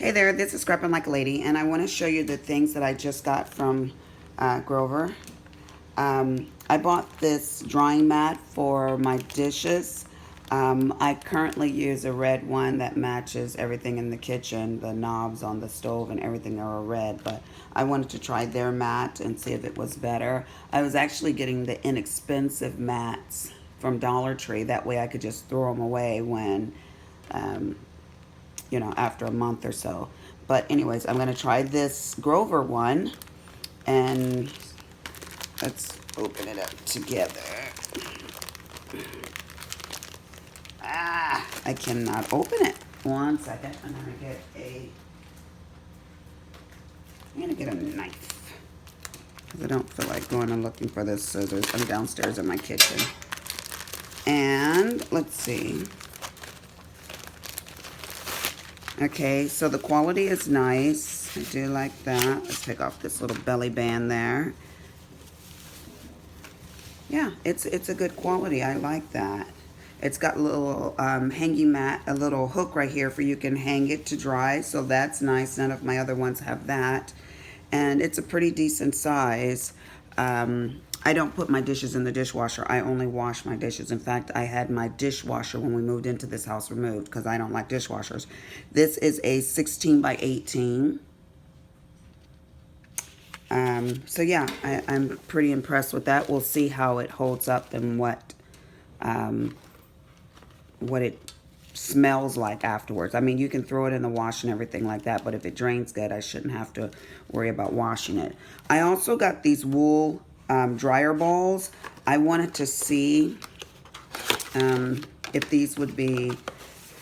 Hey there, this is Scrubbing Like a Lady, and I want to show you the things that I just got from Grover. I bought this drying mat for my dishes. I currently use a red one that matches everything in the kitchen. The knobs on the stove and everything are red, but I wanted to try their mat and see if it was better. I was actually getting the inexpensive mats from Dollar Tree. That way I could just throw them away when um, after a month or so. But anyways, I'm going to try this Grover one, and let's open it up together. I cannot open it. One second. I'm going to get a knife. Because I don't feel like going and looking for the scissors. I'm downstairs in my kitchen. And let's see. Okay, so the quality is nice. I do like that. Let's take off this little belly band there. Yeah, it's a good quality. I like that. It's got a little hanging mat, a little hook right here for you can hang it to dry. So that's nice. None of my other ones have that. And it's a pretty decent size. I don't put my dishes in the dishwasher. I only wash my dishes. In fact, I had my dishwasher when we moved into this house removed because I don't like dishwashers. This is a 16 by 18. So yeah, I'm pretty impressed with that. We'll see how it holds up and what it smells like afterwards. I mean, you can throw it in the wash and everything like that, but if it drains good, I shouldn't have to worry about washing it. I also got these wool dryer balls. I wanted to see if these would be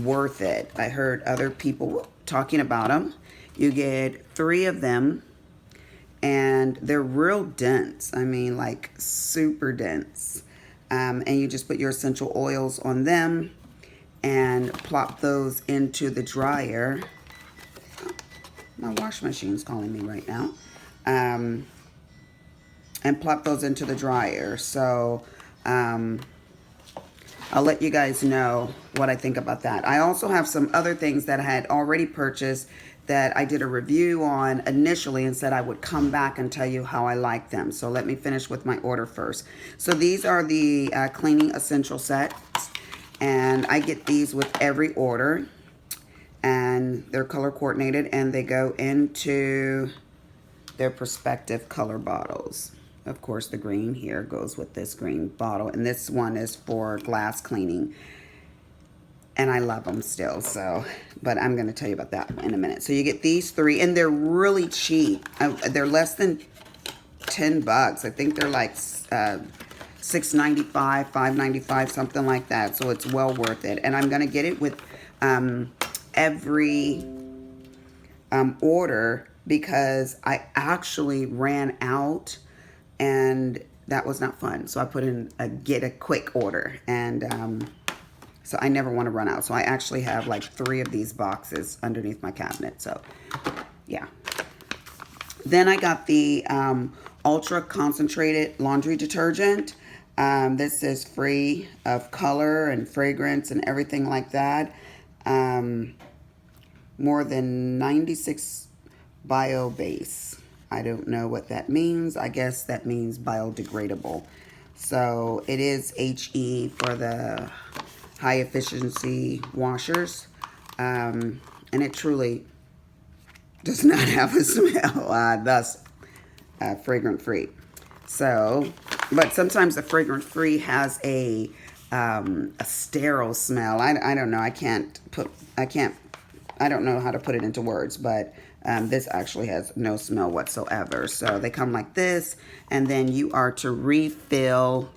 worth it. I heard other people talking about them. You get 3 of them, and they're real dense. I mean, like super dense. And you just put your essential oils on them and plop those into the dryer. Oh, my wash machine's calling me right now. And plop those into the dryer. So I'll let you guys know what I think about that. I also have some other things that I had already purchased that I did a review on initially and said I would come back and tell you how I like them. So let me finish with my order first. So these are the cleaning essential sets, and I get these with every order, and they're color coordinated, and they go into their respective color bottles. Of course, the green here goes with this green bottle, and this one is for glass cleaning. And I love them still, so, but I'm going to tell you about that in a minute. So you get these 3, and they're really cheap. They're less than 10 bucks. I think they're like $6.95, $5.95, something like that. So it's well worth it. And I'm going to get it with every order because I actually ran out, and that was not fun. So I put in get a quick order, and so I never want to run out. So I actually have like 3 of these boxes underneath my cabinet. So yeah. Then I got the ultra concentrated laundry detergent. This is free of color and fragrance and everything like that. More than 96 bio-base. I don't know what that means. I guess that means biodegradable. So it is HE for the high efficiency washers. And it truly does not have a smell, thus fragrant free. So, but sometimes the fragrant free has a sterile smell. I don't know. I don't know how to put it into words, but this actually has no smell whatsoever. So they come like this, and then you are to refill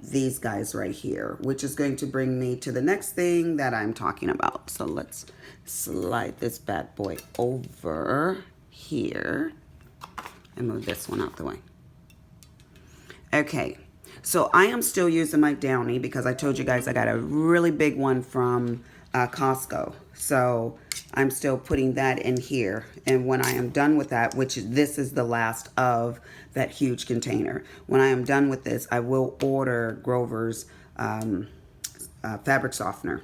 these guys right here, which is going to bring me to the next thing that I'm talking about. So let's slide this bad boy over here and move this one out the way. Okay, so I am still using my Downy because I told you guys I got a really big one from Costco. So I'm still putting that in here. And when I am done with that, this is the last of that huge container. When I am done with this, I will order Grover's fabric softener.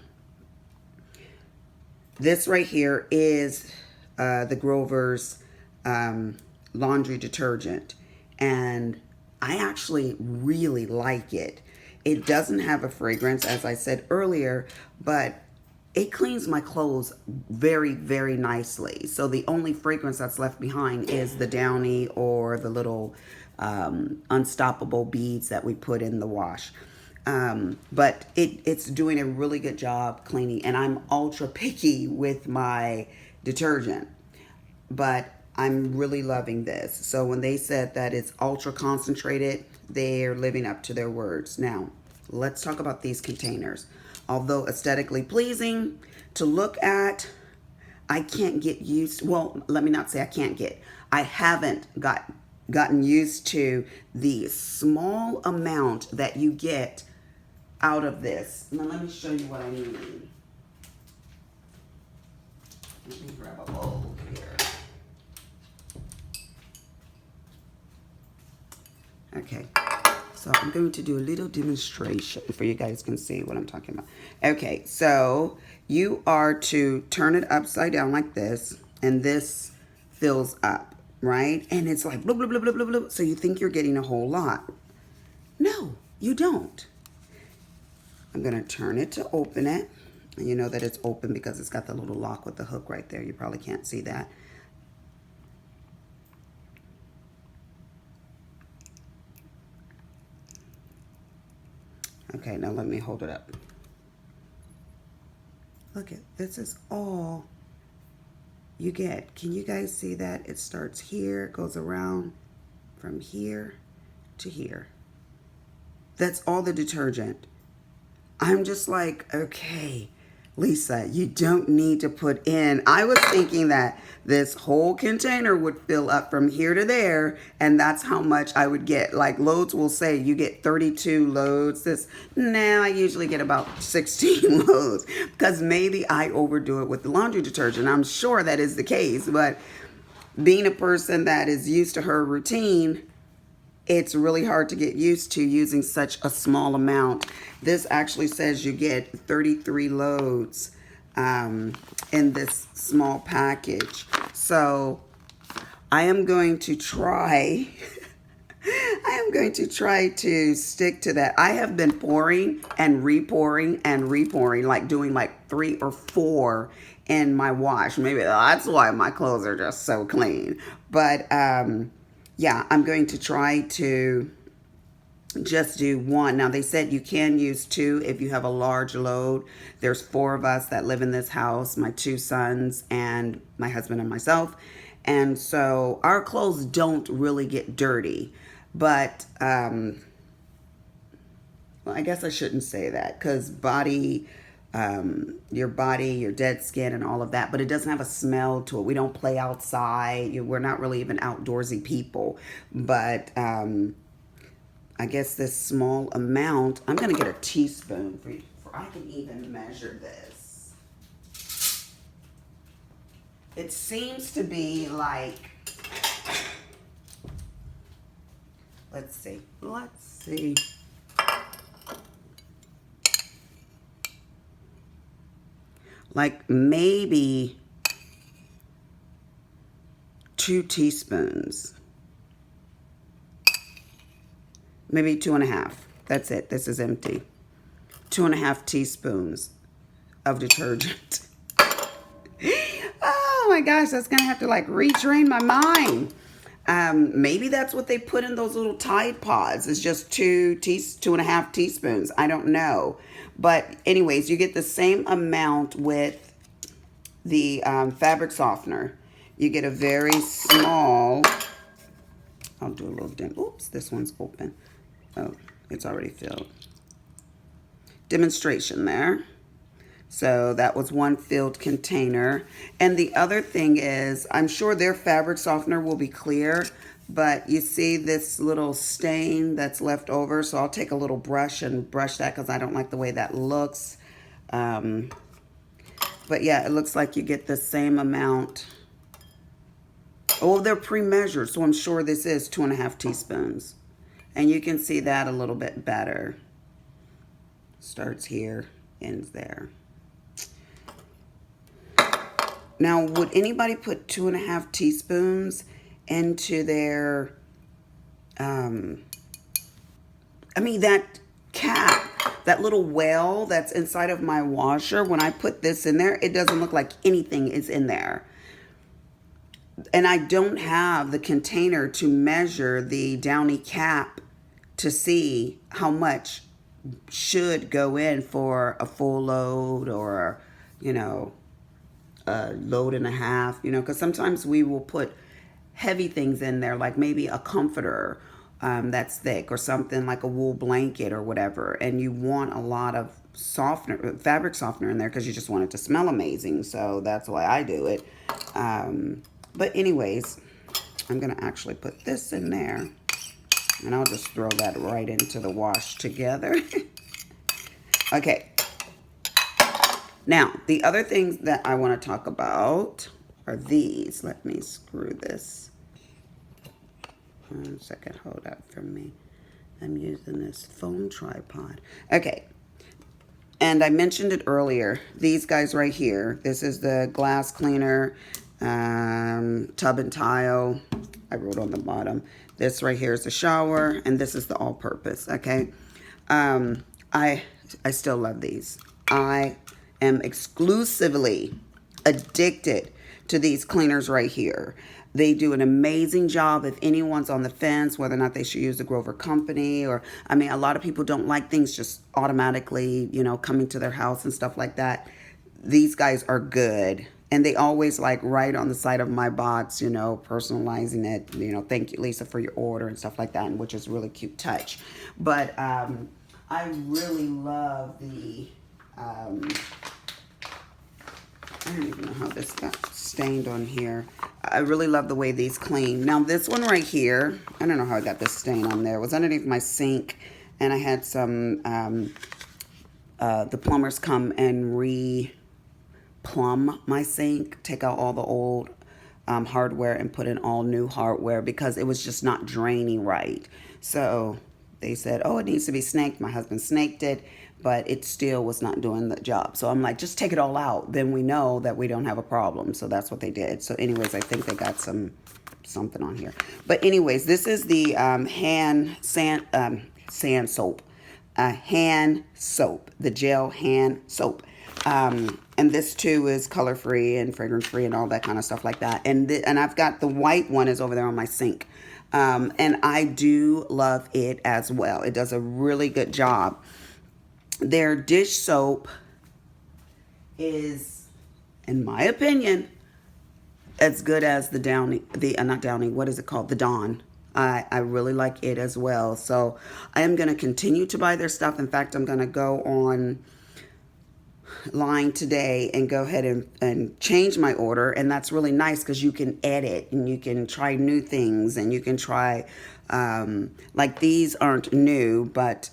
This right here is the Grover's laundry detergent, and I actually really like it. It doesn't have a fragrance, as I said earlier, but it cleans my clothes very, very nicely. So the only fragrance that's left behind is the Downy or the little unstoppable beads that we put in the wash. But it's doing a really good job cleaning, and I'm ultra picky with my detergent, but I'm really loving this. So when they said that it's ultra concentrated, they're living up to their words. Now, let's talk about these containers. Although aesthetically pleasing to look at, I can't get used, well, let me not say I can't get, I haven't gotten used to the small amount that you get out of this. Now let me show you what I mean. Let me grab a bowl here. Okay, so I'm going to do a little demonstration for you guys can see what I'm talking about. Okay, so you are to turn it upside down like this, and this fills up, right? And it's like blah, blah, blah, blah, blah, blah. So you think you're getting a whole lot. No, you don't. I'm going to turn it to open it. And you know that it's open because it's got the little lock with the hook right there. You probably can't see that. Okay, now let me hold it up. Look at this is all you get. Can you guys see that? It starts here, goes around from here to here. That's all the detergent. I'm just like, okay, Lisa, you don't need to put in. I was thinking that this whole container would fill up from here to there, and that's how much I would get. Like loads will say you get 32 loads. I usually get about 16 loads because maybe I overdo it with the laundry detergent. I'm sure that is the case, but being a person that is used to her routine, it's really hard to get used to using such a small amount. This actually says you get 33 loads in this small package. So I am going to try, I am going to try to stick to that. I have been pouring and repouring, like doing like 3 or 4 in my wash. Maybe that's why my clothes are just so clean. But yeah, I'm going to try to just do 1. Now, they said you can use 2 if you have a large load. There's 4 of us that live in this house, my 2 sons and my husband and myself. And so our clothes don't really get dirty. But, well, I guess I shouldn't say that because your body, your dead skin and all of that, but it doesn't have a smell to it. We don't play outside. We're not really even outdoorsy people, but I guess this small amount, I'm going to get a teaspoon for I can even measure this. It seems to be like, let's see. Like maybe 2 teaspoons. Maybe 2.5. That's it. This is empty. 2.5 teaspoons of detergent. Oh my gosh, that's gonna have to like retrain my mind. Maybe that's what they put in those little Tide Pods. It's just 2.5 teaspoons. I don't know. But anyways, you get the same amount with the fabric softener. You get a very small, I'll do a little dent. Oops, this one's open. Oh, it's already filled. Demonstration there. So that was 1 filled container. And the other thing is, I'm sure their fabric softener will be clear, but you see this little stain that's left over. So I'll take a little brush and brush that because I don't like the way that looks. But yeah, it looks like you get the same amount. Oh, they're pre-measured, so I'm sure this is 2.5 teaspoons. And you can see that a little bit better. Starts here, ends there. Now, would anybody put 2.5 teaspoons into their, I mean, that cap, that little well that's inside of my washer, when I put this in there, it doesn't look like anything is in there. And I don't have the container to measure the Downy cap to see how much should go in for a full load or, you know, a load and a half, you know, because sometimes we will put heavy things in there, like maybe a comforter that's thick or something like a wool blanket or whatever. And you want a lot of softener, fabric softener in there because you just want it to smell amazing. So that's why I do it. But anyways, I'm going to actually put this in there. And I'll just throw that right into the wash together. Okay. Now, the other things that I want to talk about are these. Let me screw this. 1 second, hold up for me. I'm using this foam tripod. Okay. And I mentioned it earlier. These guys right here. This is the glass cleaner, tub and tile. I wrote on the bottom. This right here is the shower, and this is the all-purpose, okay? I still love these. I am exclusively addicted to these cleaners right here. They do an amazing job. If anyone's on the fence whether or not they should use the Grover Company, or, I mean, a lot of people don't like things just automatically, you know, coming to their house and stuff like that. These guys are good. And they always like right on the side of my box, you know, personalizing it, you know, thank you, Lisa, for your order and stuff like that, and which is really cute touch. But I really love the, I don't even know how this got stained on here. I really love the way these clean. Now this one right here, I don't know how I got this stain on there. It was underneath my sink, and I had some, the plumbers come and plumb my sink, take out all the old hardware and put in all new hardware because it was just not draining right. So they said, oh, it needs to be snaked. My husband snaked it, but it still was not doing the job. So I'm like, just take it all out. Then we know that we don't have a problem. So that's what they did. So anyways, I think they got something on here. But anyways, this is the hand soap, the gel hand soap. And this too is color free and fragrance free and all that kind of stuff like that. And I've got the white one is over there on my sink. And I do love it as well. It does a really good job. Their dish soap is, in my opinion, as good as the Downy, not Downy, what is it called? The Dawn. I really like it as well. So I am going to continue to buy their stuff. In fact, I'm going to go on line today and go ahead and change my order. And that's really nice because you can edit and you can try new things and you can try, like these aren't new, but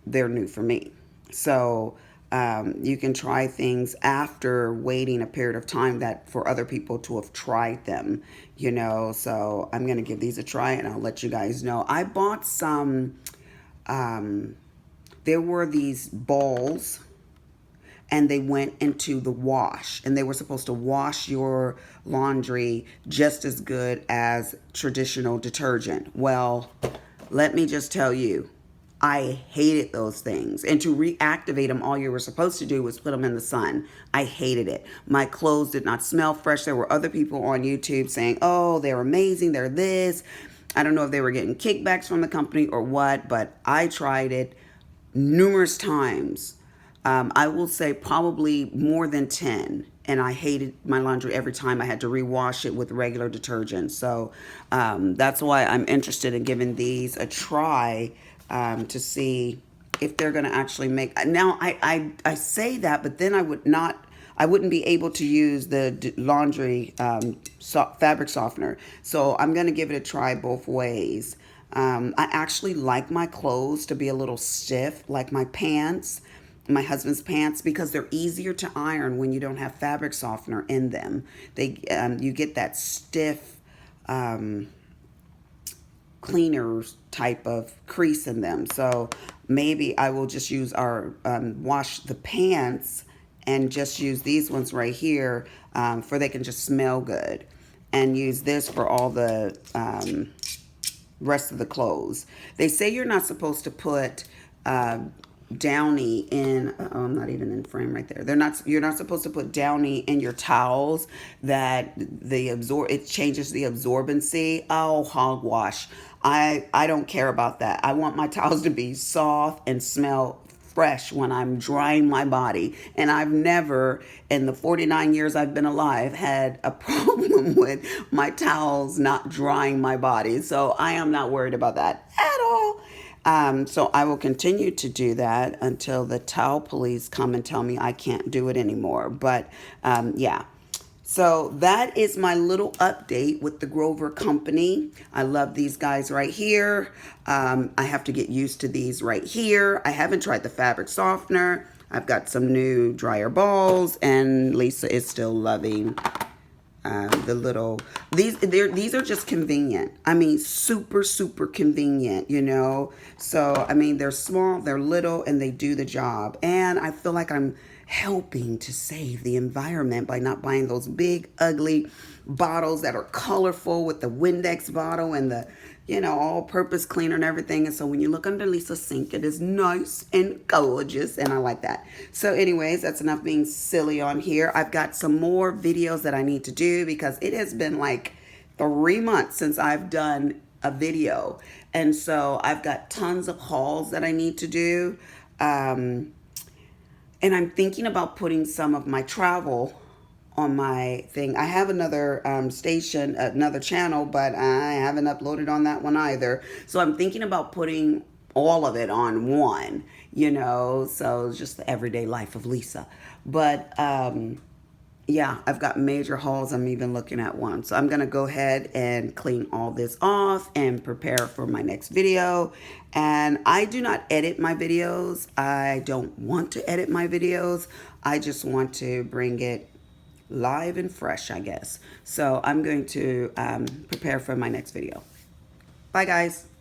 they're new for me. So you can try things after waiting a period of time that for other people to have tried them, you know. So I'm going to give these a try and I'll let you guys know. I bought some, there were these balls and they went into the wash, and they were supposed to wash your laundry just as good as traditional detergent. Well, let me just tell you, I hated those things. And to reactivate them, all you were supposed to do was put them in the sun. I hated it. My clothes did not smell fresh. There were other people on YouTube saying, oh, they're amazing, they're this. I don't know if they were getting kickbacks from the company or what, but I tried it numerous times. I will say probably more than 10. And I hated my laundry every time I had to rewash it with regular detergent. So that's why I'm interested in giving these a try to see if they're going to actually make. Now, I say that, but then I wouldn't be able to use the laundry fabric softener. So I'm going to give it a try both ways. I actually like my clothes to be a little stiff, like my pants. My husband's pants, because they're easier to iron when you don't have fabric softener in them. You get that stiff cleaner type of crease in them. So maybe I will just use our wash the pants and just use these ones right here for they can just smell good, and use this for all the rest of the clothes. They say you're not supposed to put Downy in. Oh, I'm not even in frame right there. You're not supposed to put Downy in your towels, that it changes the absorbency. Oh, hogwash. I don't care about that. I want my towels to be soft and smell fresh when I'm drying my body. And I've never, in the 49 years I've been alive, had a problem with my towels not drying my body. So I am not worried about that at all. So I will continue to do that until the towel police come and tell me I can't do it anymore. But yeah. So that is my little update with the Grover Company. I love these guys right here. I have to get used to these right here. I haven't tried the fabric softener. I've got some new dryer balls, and Lisa is still loving the little, these are just convenient. I mean, super, super convenient, you know? So, I mean, they're small, they're little, and they do the job. And I feel like I'm helping to save the environment by not buying those big, ugly bottles that are colorful with the Windex bottle and the, you know, all-purpose cleaner and everything. And so when you look under Lisa's sink, it is nice and gorgeous, and I like that. So anyways, that's enough being silly on here. I've got some more videos that I need to do because it has been like 3 months since I've done a video. And so I've got tons of hauls that I need to do. And I'm thinking about putting some of my travel on my thing. I have another station, another channel, but I haven't uploaded on that one either. So I'm thinking about putting all of it on one, you know, so it's just the everyday life of Lisa. But yeah, I've got major hauls. I'm even looking at one. So I'm going to go ahead and clean all this off and prepare for my next video. And I do not edit my videos. I don't want to edit my videos. I just want to bring it live and fresh, I guess. So I'm going to prepare for my next video. Bye, guys.